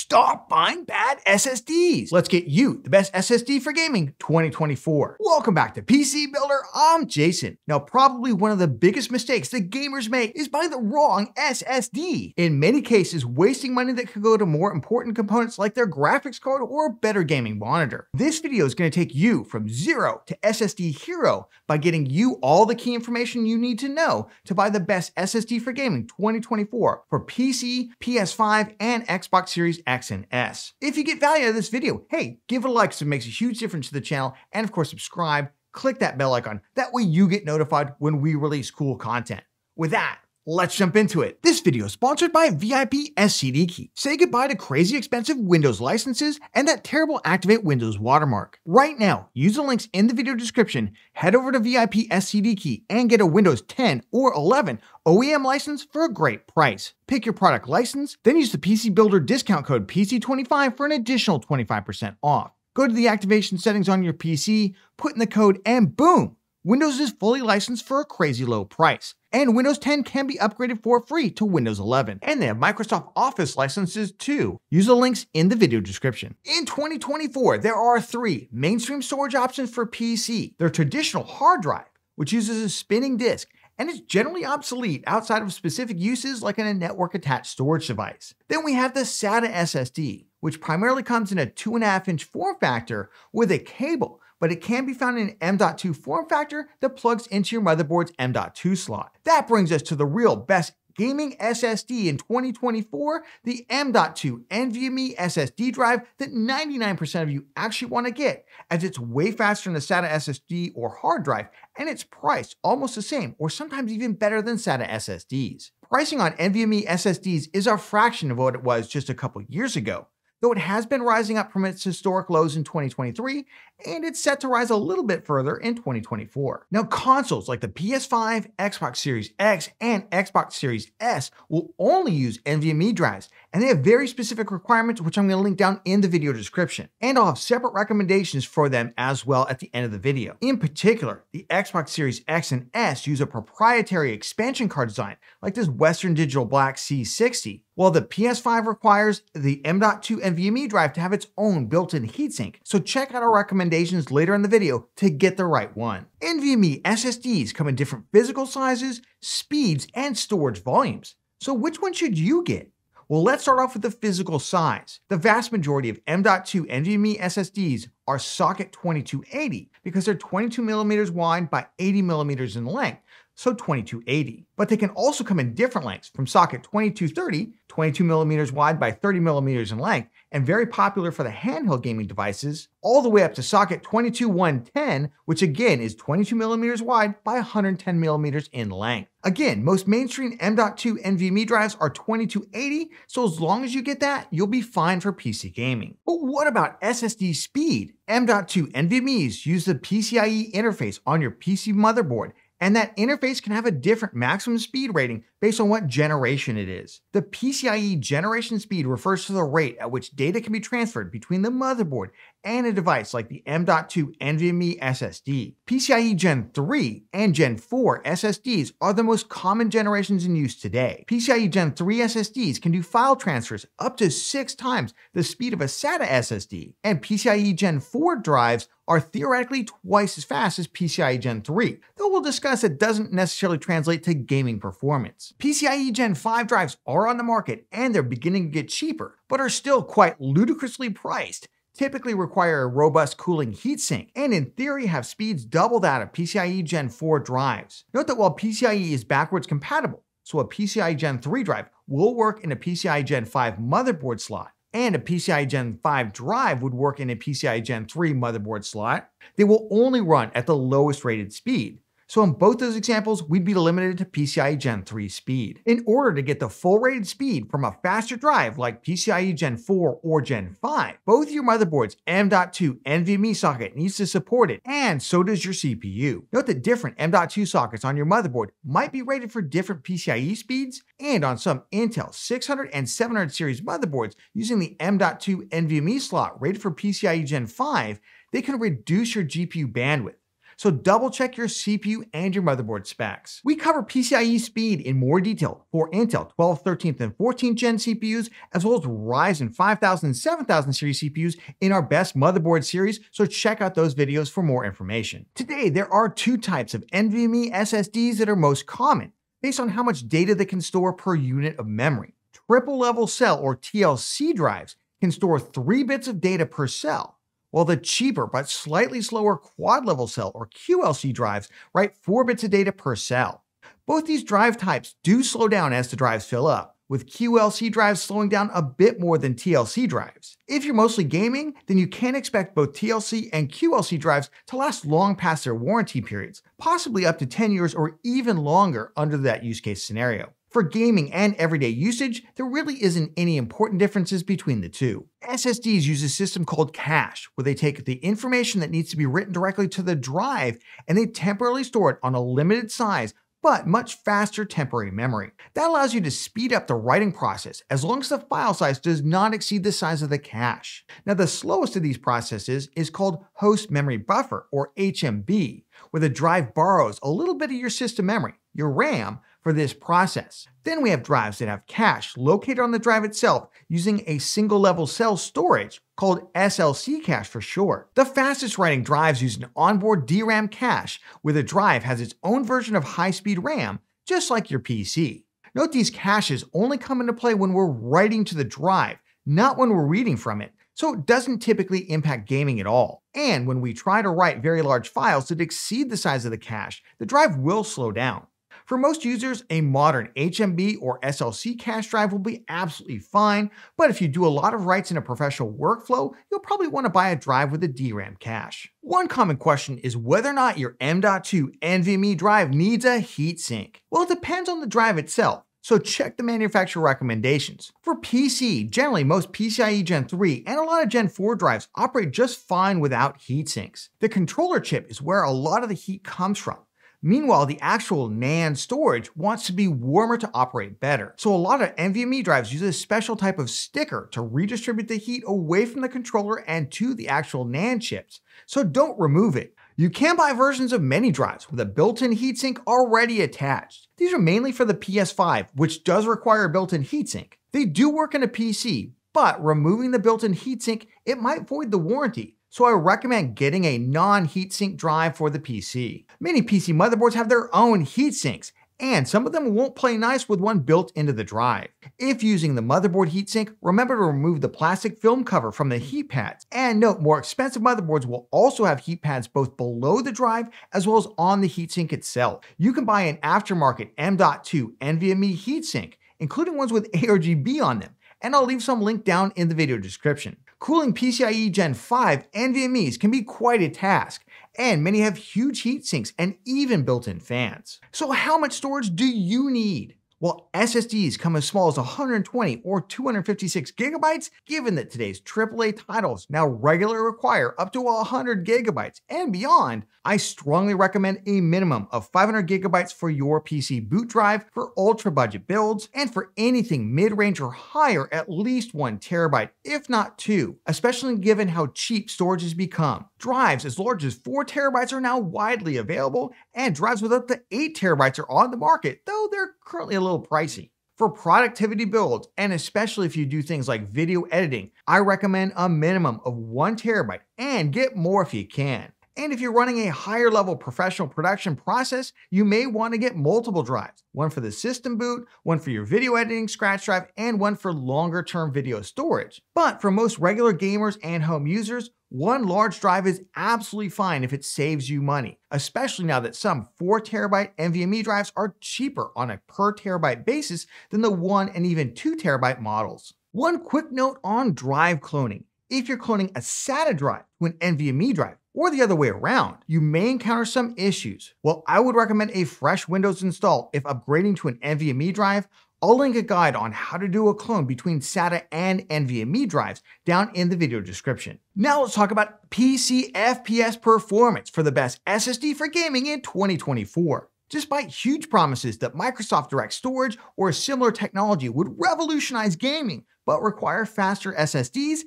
Stop buying bad SSDs. Let's get you the best SSD for gaming 2024. Welcome back to PC Builder. I'm Jason. Now, probably one of the biggest mistakes that gamers make is buying the wrong SSD. In many cases, wasting money that could go to more important components like their graphics card or a better gaming monitor. This video is going to take you from zero to SSD hero by getting you all the key information you need to know to buy the best SSD for gaming 2024 for PC, PS5, and Xbox Series X and S. If you get value out of this video, hey, give it a like because it makes a huge difference to the channel, and of course subscribe, click that bell icon, that way you get notified when we release cool content. With that, let's jump into it. This video is sponsored by VIP SCD Key. Say goodbye to crazy expensive Windows licenses and that terrible Activate Windows watermark. Right now, use the links in the video description, head over to VIP SCD Key and get a Windows 10 or 11 OEM license for a great price. Pick your product license, then use the PC Builder discount code PC25 for an additional 25% off. Go to the activation settings on your PC, put in the code, and boom! Windows is fully licensed for a crazy low price. And Windows 10 can be upgraded for free to Windows 11. And they have Microsoft Office licenses too. Use the links in the video description. In 2024, there are 3 mainstream storage options for PC. Their traditional hard drive, which uses a spinning disk, and it's generally obsolete outside of specific uses like in a network-attached storage device. Then we have the SATA SSD, which primarily comes in a 2.5-inch form factor with a cable, but it can be found in an M.2 form factor that plugs into your motherboard's M.2 slot. That brings us to the real best gaming SSD in 2024, the M.2 NVMe SSD drive that 99% of you actually want to get, as it's way faster than a SATA SSD or hard drive, and it's priced almost the same or sometimes even better than SATA SSDs. Pricing on NVMe SSDs is a fraction of what it was just a couple years ago, though it has been rising up from its historic lows in 2023, and it's set to rise a little bit further in 2024. Now, consoles like the PS5, Xbox Series X, and Xbox Series S will only use NVMe drives, and they have very specific requirements, which I'm going to link down in the video description. And I'll have separate recommendations for them as well at the end of the video. In particular, the Xbox Series X and S use a proprietary expansion card design, like this Western Digital Black C60, while the PS5 requires the M.2 NVMe drive to have its own built-in heatsink. So check out our recommendations later in the video to get the right one. NVMe SSDs come in different physical sizes, speeds, and storage volumes. So which one should you get? Well, let's start off with the physical size. The vast majority of M.2 NVMe SSDs are socket 2280 because they're 22mm wide by 80mm in length, so 2280. But they can also come in different lengths, from socket 2230, 22mm wide by 30mm in length, and very popular for the handheld gaming devices, all the way up to socket 22110, which again is 22mm wide by 110mm in length. Again, most mainstream M.2 NVMe drives are 2280, so as long as you get that, you'll be fine for PC gaming. But what about SSD speed? M.2 NVMe's use the PCIe interface on your PC motherboard, and that interface can have a different maximum speed rating based on what generation it is. The PCIe generation speed refers to the rate at which data can be transferred between the motherboard and a device like the M.2 NVMe SSD. PCIe Gen 3 and Gen 4 SSDs are the most common generations in use today. PCIe Gen 3 SSDs can do file transfers up to 6 times the speed of a SATA SSD, and PCIe Gen 4 drives are theoretically twice as fast as PCIe Gen 3, though we'll discuss it doesn't necessarily translate to gaming performance. PCIe Gen 5 drives are on the market and they're beginning to get cheaper, but are still quite ludicrously priced, typically require a robust cooling heatsink, and in theory have speeds double that of PCIe Gen 4 drives. Note that while PCIe is backwards compatible, so a PCIe Gen 3 drive will work in a PCIe Gen 5 motherboard slot, and a PCIe Gen 5 drive would work in a PCIe Gen 3 motherboard slot, they will only run at the lowest rated speed. So in both those examples, we'd be limited to PCIe Gen 3 speed. In order to get the full rated speed from a faster drive like PCIe Gen 4 or Gen 5, both your motherboard's M.2 NVMe socket needs to support it, and so does your CPU. Note that different M.2 sockets on your motherboard might be rated for different PCIe speeds, and on some Intel 600 and 700 series motherboards using the M.2 NVMe slot rated for PCIe Gen 5, they can reduce your GPU bandwidth. so double check your CPU and your motherboard specs. We cover PCIe speed in more detail for Intel 12th, 13th, and 14th Gen CPUs, as well as Ryzen 5000 and 7000 series CPUs in our best motherboard series, so check out those videos for more information. Today, there are two types of NVMe SSDs that are most common, based on how much data they can store per unit of memory. Triple level cell or TLC drives can store 3 bits of data per cell, while the cheaper but slightly slower quad level cell or QLC drives write 4 bits of data per cell. Both these drive types do slow down as the drives fill up, with QLC drives slowing down a bit more than TLC drives. If you're mostly gaming, then you can expect both TLC and QLC drives to last long past their warranty periods, possibly up to 10 years or even longer under that use case scenario. For gaming and everyday usage, there really isn't any important differences between the two. SSDs use a system called cache, where they take the information that needs to be written directly to the drive and they temporarily store it on a limited size but much faster temporary memory. That allows you to speed up the writing process as long as the file size does not exceed the size of the cache. Now, the slowest of these processes is called host memory buffer, or HMB, where the drive borrows a little bit of your system memory, your RAM, for this process. Then we have drives that have cache located on the drive itself using a single level cell storage, called SLC cache for short. The fastest writing drives use an onboard DRAM cache, where the drive has its own version of high-speed RAM, just like your PC. Note these caches only come into play when we're writing to the drive, not when we're reading from it, so it doesn't typically impact gaming at all. And when we try to write very large files that exceed the size of the cache, the drive will slow down. For most users, a modern HMB or SLC cache drive will be absolutely fine, but if you do a lot of writes in a professional workflow, you'll probably want to buy a drive with a DRAM cache. One common question is whether or not your M.2 NVMe drive needs a heatsink. Well, it depends on the drive itself, so check the manufacturer recommendations. For PC, generally most PCIe Gen 3 and a lot of Gen 4 drives operate just fine without heatsinks. The controller chip is where a lot of the heat comes from. Meanwhile, the actual NAND storage wants to be warmer to operate better. So a lot of NVMe drives use a special type of sticker to redistribute the heat away from the controller and to the actual NAND chips. So don't remove it. You can buy versions of many drives with a built-in heatsink already attached. These are mainly for the PS5, which does require a built-in heatsink. They do work in a PC, but removing the built-in heatsink, it might void the warranty. So I recommend getting a non-heatsink drive for the PC. Many PC motherboards have their own heatsinks, and some of them won't play nice with one built into the drive. If using the motherboard heatsink, remember to remove the plastic film cover from the heat pads. And note, more expensive motherboards will also have heat pads both below the drive as well as on the heatsink itself. You can buy an aftermarket M.2 NVMe heatsink, including ones with ARGB on them, and I'll leave some link down in the video description. Cooling PCIe Gen 5 NVMEs can be quite a task, and many have huge heat sinks and even built-in fans. So how much storage do you need? Well, SSDs come as small as 120 or 256 gigabytes, given that today's AAA titles now regularly require up to 100 gigabytes and beyond. I strongly recommend a minimum of 500 gigabytes for your PC boot drive for ultra budget builds, and for anything mid-range or higher, at least 1 terabyte, if not 2, especially given how cheap storage has become. Drives as large as 4 terabytes are now widely available, and drives with up to 8 terabytes are on the market, though they're currently a little pricey. For productivity builds, and especially if you do things like video editing, I recommend a minimum of 1 terabyte and get more if you can. And if you're running a higher level professional production process, you may want to get multiple drives, one for the system boot, one for your video editing scratch drive, and one for longer term video storage. But for most regular gamers and home users, one large drive is absolutely fine if it saves you money, especially now that some 4 terabyte NVMe drives are cheaper on a per terabyte basis than the 1 and even 2 terabyte models. One quick note on drive cloning. If you're cloning a SATA drive to an NVMe drive, or the other way around, you may encounter some issues. Well, I would recommend a fresh Windows install if upgrading to an NVMe drive. I'll link a guide on how to do a clone between SATA and NVMe drives down in the video description. Now let's talk about PC FPS performance for the best SSD for gaming in 2024. Despite huge promises that Microsoft Direct Storage or a similar technology would revolutionize gaming but require faster SSDs,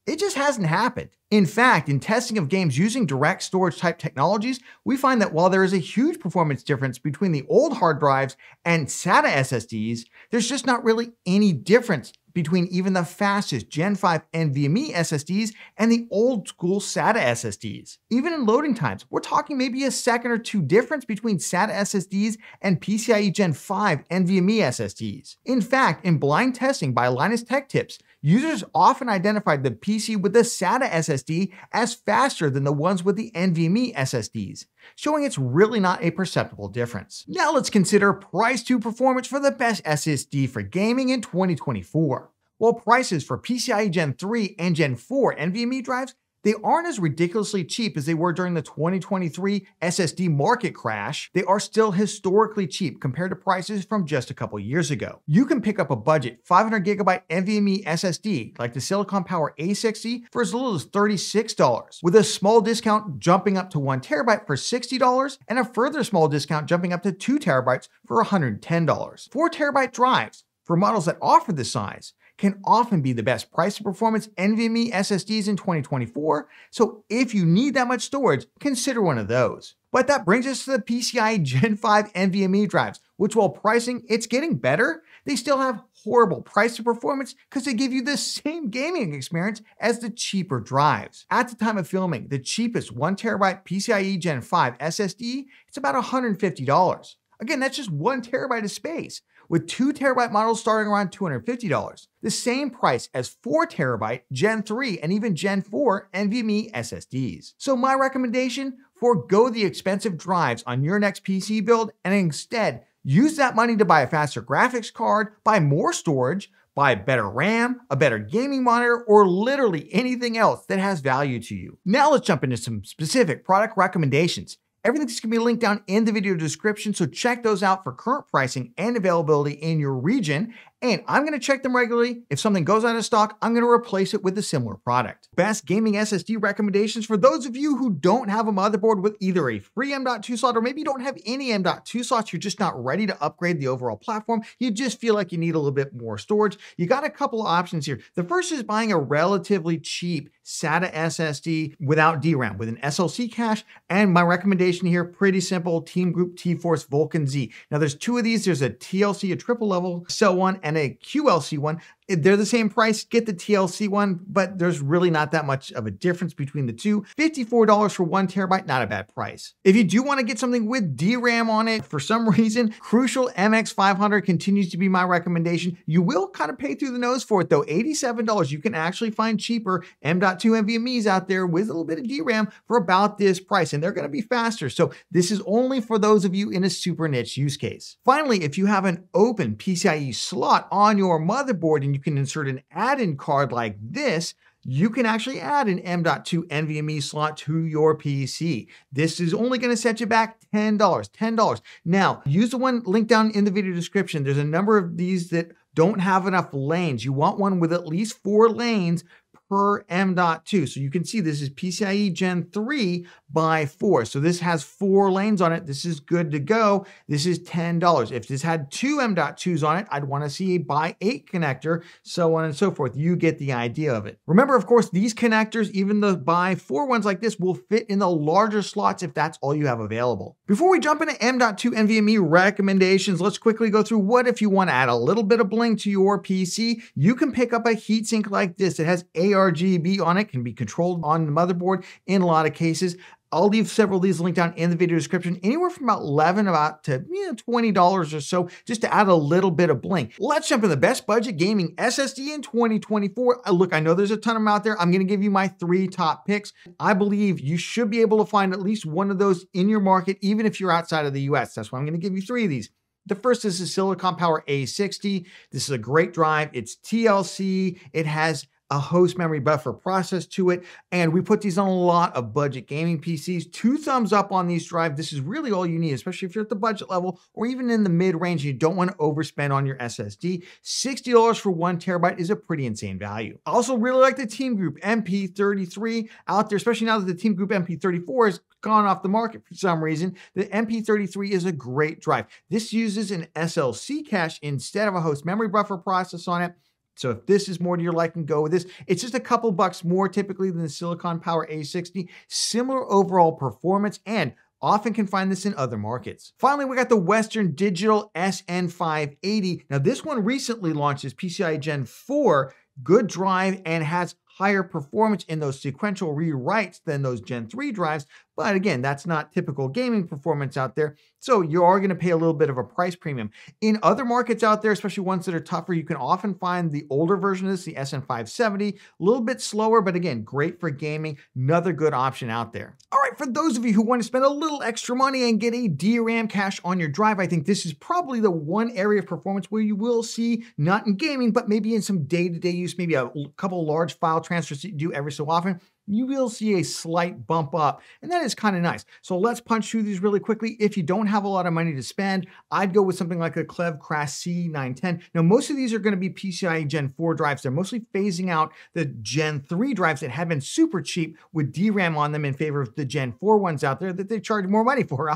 It just hasn't happened. In fact, in testing of games using direct storage type technologies, we find that while there is a huge performance difference between the old hard drives and SATA SSDs, there's just not really any difference between even the fastest Gen 5 NVMe SSDs and the old school SATA SSDs. Even in loading times, we're talking maybe a second or two difference between SATA SSDs and PCIe Gen 5 NVMe SSDs. In fact, in blind testing by Linus Tech Tips, users often identified the PC with the SATA SSD as faster than the ones with the NVMe SSDs, showing it's really not a perceptible difference. Now let's consider price to performance for the best SSD for gaming in 2024. While prices for PCIe Gen 3 and Gen 4 NVMe drives, they aren't as ridiculously cheap as they were during the 2023 SSD market crash, they are still historically cheap compared to prices from just a couple years ago. You can pick up a budget 500GB NVMe SSD like the Silicon Power A60 for as little as $36, with a small discount jumping up to 1TB for $60 and a further small discount jumping up to 2TB for $110. 4TB drives for models that offer this size can often be the best price to performance NVMe SSDs in 2024, so if you need that much storage, consider one of those. But that brings us to the PCIe Gen 5 NVMe drives, which while pricing, it's getting better, they still have horrible price to performance because they give you the same gaming experience as the cheaper drives. At the time of filming, the cheapest 1TB PCIe Gen 5 SSD, it's about $150. Again, that's just 1TB of space, with 2TB models starting around $250, the same price as 4TB Gen 3 and even Gen 4 NVMe SSDs. So my recommendation, forgo the expensive drives on your next PC build and instead use that money to buy a faster graphics card, buy more storage, buy better RAM, a better gaming monitor, or literally anything else that has value to you. Now let's jump into some specific product recommendations. Everything's going to be linked down in the video description, so check those out for current pricing and availability in your region. And I'm going to check them regularly. If something goes out of stock, I'm going to replace it with a similar product. Best gaming SSD recommendations for those of you who don't have a motherboard with either a free M.2 slot or maybe you don't have any M.2 slots, you're just not ready to upgrade the overall platform. You just feel like you need a little bit more storage. You got a couple of options here. The first is buying a relatively cheap SATA SSD without DRAM with an SLC cache. And my recommendation here, pretty simple, Team Group T-Force Vulcan Z. Now there's two of these. There's a TLC, a triple level cell one, and a QLC one. They're the same price, get the TLC one, but there's really not that much of a difference between the two. $54 for 1TB, not a bad price. If you do want to get something with DRAM on it, for some reason, Crucial MX500 continues to be my recommendation. You will kind of pay through the nose for it though, $87. You can actually find cheaper M.2 NVMEs out there with a little bit of DRAM for about this price, and they're going to be faster. So this is only for those of you in a super niche use case. Finally, if you have an open PCIe slot on your motherboard and you can insert an add-in card like this, you can actually add an M.2 NVMe slot to your PC. This is only going to set you back $10. Now, use the one linked down in the video description. There's a number of these that don't have enough lanes. You want one with at least 4 lanes per M.2. So you can see this is PCIe Gen 3 by 4. So this has 4 lanes on it. This is good to go. This is $10. If this had 2 M.2s on it, I'd want to see a by 8 connector, so on and so forth. You get the idea of it. Remember, of course, these connectors, even the by 4 ones like this, will fit in the larger slots if that's all you have available. Before we jump into M.2 NVMe recommendations, let's quickly go through what if you want to add a little bit of bling to your PC. You can pick up a heatsink like this. It has ARGB on it, can be controlled on the motherboard in a lot of cases. I'll leave several of these linked down in the video description, anywhere from about $11 to $20 or so, just to add a little bit of bling. Let's jump into the best budget gaming SSD in 2024. Look, I know there's a ton of them out there. I'm going to give you my 3 top picks. I believe you should be able to find at least one of those in your market, even if you're outside of the US. That's why I'm going to give you 3 of these. The first is the Silicon Power A60. This is a great drive. It's TLC. It has a host memory buffer process to it, and we put these on a lot of budget gaming PCs. 2 thumbs up on these drives. This is really all you need, especially if you're at the budget level or even in the mid-range. You don't want to overspend on your SSD. $60 for 1TB is a pretty insane value. I also really like the Team Group MP33 out there, especially now that the Team Group MP34 has gone off the market for some reason. The MP33 is a great drive. This uses an SLC cache instead of a host memory buffer process on it. So if this is more to your liking, go with this. It's just a couple bucks more typically than the Silicon Power A60. Similar overall performance, and often can find this in other markets. Finally, we got the Western Digital SN580. Now this one recently launched as PCIe Gen 4, good drive, and has higher performance in those sequential rewrites than those Gen 3 drives. But again, that's not typical gaming performance out there. So you are going to pay a little bit of a price premium. In other markets out there, especially ones that are tougher, you can often find the older version of this, the SN570, a little bit slower, but again, great for gaming. Another good option out there. All right, for those of you who want to spend a little extra money and get a DRAM cache on your drive, I think this is probably the one area of performance where you will see, not in gaming, but maybe in some day-to-day use, maybe a couple large file transfers that you do every so often, you will see a slight bump up, and that is kind of nice. So let's punch through these really quickly. If you don't have a lot of money to spend, I'd go with something like a Clev Crash C910. Now, most of these are going to be PCIe Gen 4 drives. They're mostly phasing out the Gen 3 drives that have been super cheap with DRAM on them in favor of the Gen 4 ones out there that they charge more money for.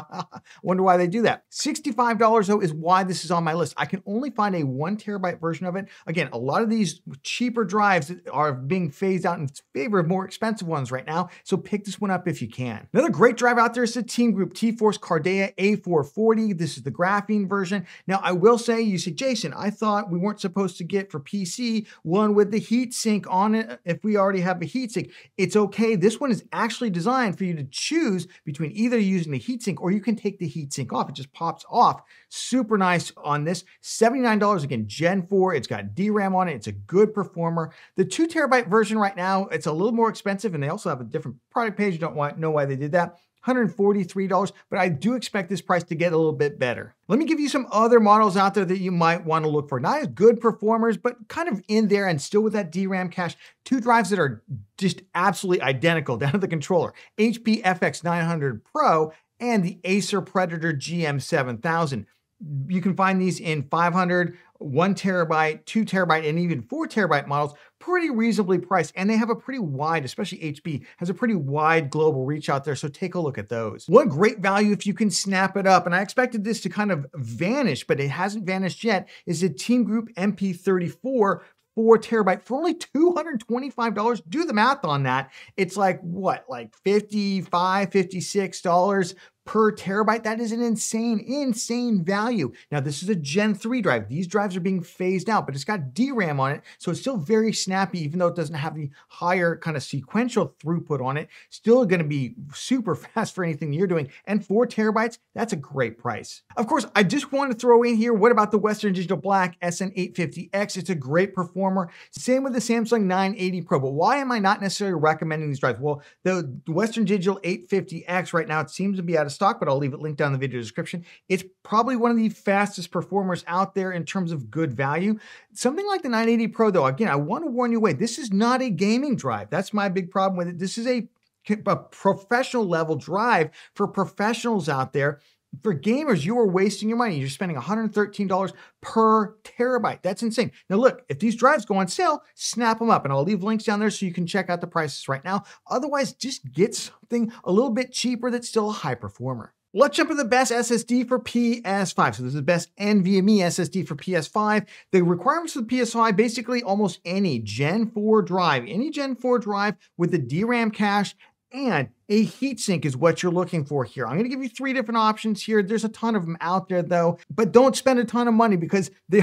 Wonder why they do that. $65 though is why this is on my list. I can only find a 1 terabyte version of it. Again, a lot of these cheaper drives are being phased out in favor of more expensive ones right now, so pick this one up if you can. Another great drive out there is the Team Group T-Force Cardea A440. This is the graphene version. Now, I will say, you say, Jason, I thought we weren't supposed to get for PC one with the heatsink on it if we already have a heatsink. It's okay. This one is actually designed for you to choose between either using the heatsink or you can take the heatsink off. It just pops off. Super nice on this. $79, again, Gen 4. It's got DRAM on it. It's a good performer. The 2 terabyte version right now, it's a little more expensive, and they also have a different product page. You don't know why they did that. $143, but I do expect this price to get a little bit better. Let me give you some other models out there that you might want to look for. Not as good performers, but kind of in there and still with that DRAM cache. 2 drives that are just absolutely identical down to the controller. HP FX 900 Pro and the Acer Predator GM7000. You can find these in 500, 1 terabyte, 2 terabyte, and even 4 terabyte models, pretty reasonably priced. And they have a pretty wide, especially HP, has a pretty wide global reach out there. So take a look at those. One great value if you can snap it up, and I expected this to kind of vanish, but it hasn't vanished yet, is the Team Group MP34 4 terabyte for only $225. Do the math on that. It's like what, like $55, $56 per terabyte. That is an insane value. Now, this is a Gen 3 drive. These drives are being phased out, but it's got DRAM on it, so it's still very snappy, even though it doesn't have the higher kind of sequential throughput on it. Still going to be super fast for anything you're doing. And 4 terabytes, that's a great price. Of course, I just want to throw in here, what about the Western Digital Black SN850X? It's a great performer. Same with the Samsung 980 Pro, but why am I not necessarily recommending these drives? Well, the Western Digital 850X right now, it seems to be out of stock, but I'll leave it linked down in the video description. It's probably one of the fastest performers out there in terms of good value. Something like the 980 Pro though, again, I want to warn you away, this is not a gaming drive. That's my big problem with it. This is a professional level drive for professionals out there. For gamers, you are wasting your money. You're spending $113 per terabyte. That's insane. Now look, if these drives go on sale, snap them up, and I'll leave links down there so you can check out the prices right now. Otherwise, just get something a little bit cheaper that's still a high performer. Let's jump to the best SSD for PS5. So this is the best NVMe SSD for PS5. The requirements for the PS5, basically almost any Gen 4 drive, with a DRAM cache and a heatsink is what you're looking for here. I'm going to give you 3 different options here. There's a ton of them out there though, but don't spend a ton of money because the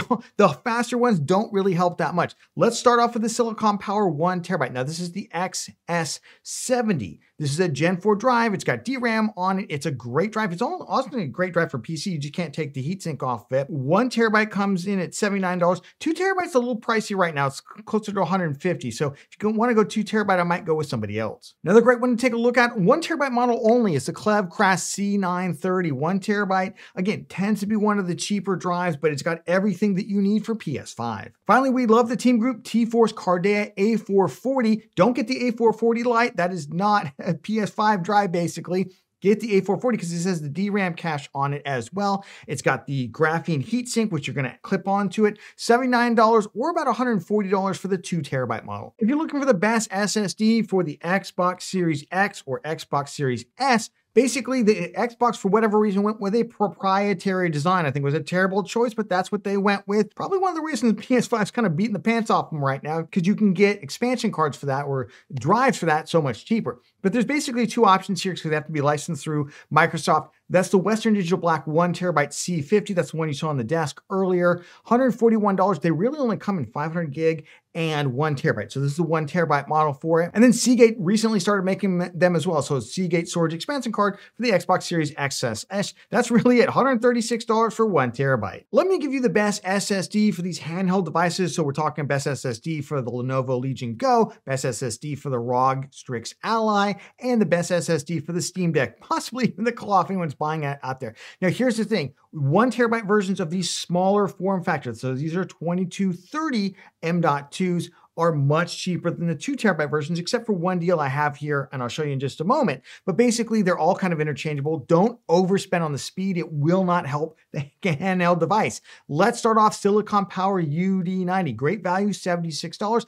faster ones don't really help that much. Let's start off with the Silicon Power 1 terabyte. Now this is the XS70. This is a Gen 4 drive. It's got DRAM on it. It's a great drive. It's also a great drive for PC. You just can't take the heatsink off of it. 1 terabyte comes in at $79. 2 terabytes a little pricey right now. It's closer to $150. So if you want to go 2 terabyte, I might go with somebody else. Another great one to take a look at, 1 terabyte model only, is the Clev Crash C930. 1 terabyte, again, tends to be one of the cheaper drives, but it's got everything that you need for PS5. Finally, we love the Team Group T-Force Cardea A440. Don't get the A440 Lite. That is not a PS5 drive, basically. Get the A440 because it says the DRAM cache on it as well. It's got the graphene heatsink, which you're going to clip onto it. $79 or about $140 for the 2 terabyte model. If you're looking for the best SSD for the Xbox Series X or Xbox Series S, Basically, the Xbox, for whatever reason, went with a proprietary design. I think it was a terrible choice, but that's what they went with. Probably one of the reasons PS5 is kind of beating the pants off them right now, because you can get expansion cards for that or drives for that so much cheaper. But there's basically two options here because they have to be licensed through Microsoft. That's the Western Digital Black 1 terabyte C50. That's the one you saw on the desk earlier. $141. They really only come in 500 gig and 1 terabyte. So this is the 1 terabyte model for it. And then Seagate recently started making them as well. So Seagate storage expansion card for the Xbox Series XS. That's really it. $136 for 1 terabyte. Let me give you the best SSD for these handheld devices. So we're talking best SSD for the Lenovo Legion Go, best SSD for the ROG Strix Ally, and the best SSD for the Steam Deck, possibly even the Claw if anyone's buying it out there. Now, here's the thing. 1 terabyte versions of these smaller form factors, so these are 2230 M.2s, are much cheaper than the 2 terabyte versions, except for one deal I have here, and I'll show you in just a moment. But basically, they're all kind of interchangeable. Don't overspend on the speed. It will not help the handheld device. Let's start off Silicon Power UD90. Great value, $76.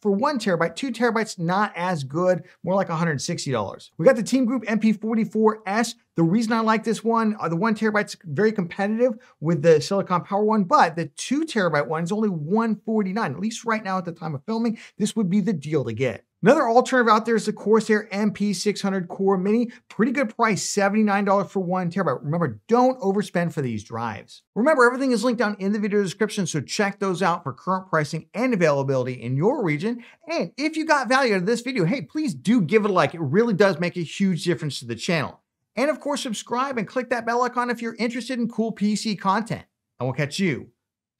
For 1 terabyte, 2 terabytes, not as good, more like $160. We got the Team Group MP44S. The reason I like this one, the 1 terabyte's very competitive with the Silicon Power one, but the 2 terabyte one is only $149. At least right now at the time of filming, this would be the deal to get. Another alternative out there is the Corsair MP600 Core Mini. Pretty good price, $79 for 1 terabyte. Remember, don't overspend for these drives. Remember, everything is linked down in the video description, so check those out for current pricing and availability in your region. And if you got value out of this video, hey, please do give it a like. It really does make a huge difference to the channel. And of course, subscribe and click that bell icon if you're interested in cool PC content. And we'll catch you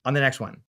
on the next one.